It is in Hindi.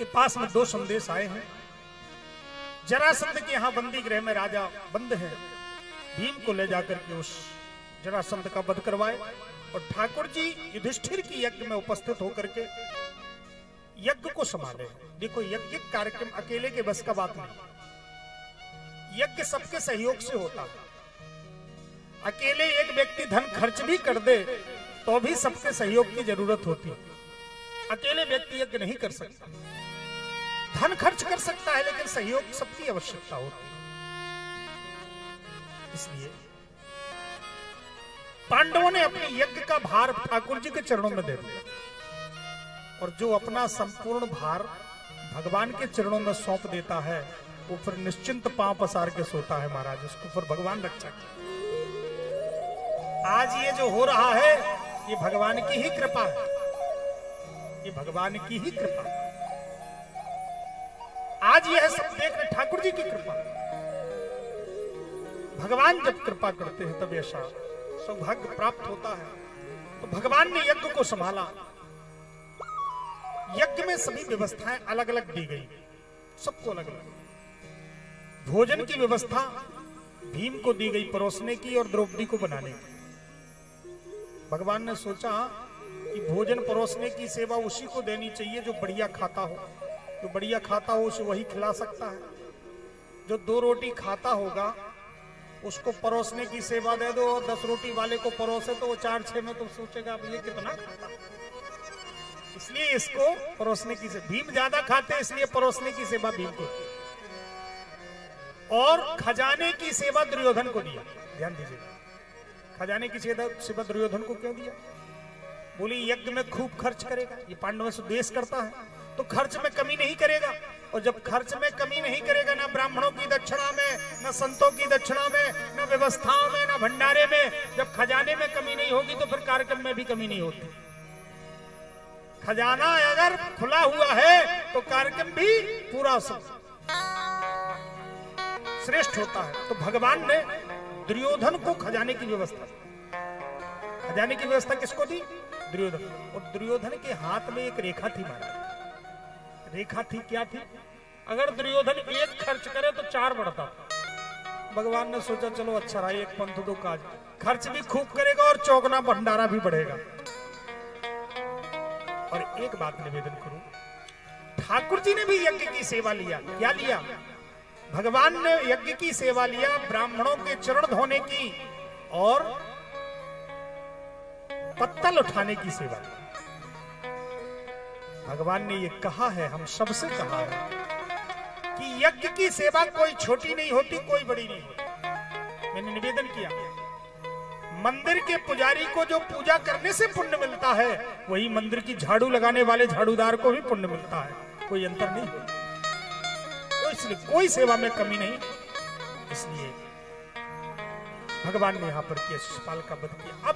के पास में 2 संदेश आए हैं। जरासंध के यहां बंदी गृह में राजा बंद है, भीम को ले जाकर के उस जरासंध का वध करवाए और ठाकुर जी युधिष्ठिर की यज्ञ में उपस्थित होकर के यज्ञ को संभाले। देखो, यज्ञ कार्यक्रम अकेले के बस का बात नहीं, यज्ञ सबके सहयोग से होता है। अकेले एक व्यक्ति धन खर्च भी कर दे तो भी सबके सहयोग की जरूरत होती है। अकेले व्यक्ति यज्ञ नहीं कर सकता, धन खर्च कर सकता है लेकिन सहयोग सबकी आवश्यकता होती है। इसलिए पांडवों ने अपने यज्ञ का भार ठाकुर जी के चरणों में दे दिया और जो अपना संपूर्ण भार भगवान के चरणों में सौंप देता है वो फिर निश्चिंत पांव पसार के सोता है महाराज, उसको फिर भगवान रक्षा करता। आज ये जो हो रहा है ये भगवान की ही कृपा है, ये भगवान की ही कृपा। आज यह सब देख रहे ठाकुर जी की कृपा। भगवान जब कृपा करते हैं तब ऐसा सौभाग्य प्राप्त होता है। तो भगवान ने यज्ञ को संभाला। यज्ञ में सभी व्यवस्थाएं अलग अलग दी गई, सबको अलग अलग। भोजन की व्यवस्था भीम को दी गई परोसने की और द्रौपदी को बनाने की। भगवान ने सोचा कि भोजन परोसने की सेवा उसी को देनी चाहिए जो बढ़िया खाता हो। जो बढ़िया खाता हो उसे वही खिला सकता है। जो 2 रोटी खाता होगा उसको परोसने की सेवा दे दो और 10 रोटी वाले को परोसे तो वो 4-6 में तो सोचेगा अब ये कितना खाता। इसलिए इसको परोसने की सेवा, भीम ज्यादा खाते इसलिए परोसने की सेवा भीम को। और खजाने की सेवा दुर्योधन को दिया। ध्यान दीजिएगा, खजाने की सेवा दुर्योधन को क्यों दिया? बोली यज्ञ में खूब खर्च करेगा, ये पांडवों से द्वेष करता है तो खर्च में कमी नहीं करेगा। और जब खर्च में कमी नहीं करेगा, ना ब्राह्मणों की दक्षिणा में, ना संतों की दक्षिणा में, ना व्यवस्थाओं में, ना भंडारे में, जब खजाने में कमी नहीं होगी तो फिर कार्यक्रम में भी कमी नहीं होती। खजाना अगर खुला हुआ है तो कार्यक्रम भी पूरा श्रेष्ठ होता है। तो भगवान ने दुर्योधन को खजाने की व्यवस्था, खजाने की व्यवस्था किसको दी? दुर्योधन। और दुर्योधन के हाथ में एक रेखा थी महाराज। रेखा थी, क्या थी? अगर दुर्योधन 1 खर्च करे तो 4 बढ़ता। भगवान ने सोचा चलो अच्छा रहा, 1 पंथ 2 काज। खर्च भी खूब करेगा और चौगना भंडारा भी बढ़ेगा। और एक बात निवेदन करूं, ठाकुर जी ने भी यज्ञ की सेवा लिया। क्या लिया? भगवान ने यज्ञ की सेवा लिया, ब्राह्मणों के चरण धोने की और पत्तल उठाने की सेवा ली। भगवान ने ये कहा है, हम सबसे कहा है कि यज्ञ की सेवा कोई छोटी नहीं होती, कोई बड़ी नहीं होती। मैंने निवेदन किया, मंदिर के पुजारी को जो पूजा करने से पुण्य मिलता है वही मंदिर की झाड़ू लगाने वाले झाड़ूदार को भी पुण्य मिलता है। कोई अंतर नहीं, तो इसलिए कोई सेवा में कमी नहीं। इसलिए भगवान ने यहां पर शिशुपाल का वध किया। अब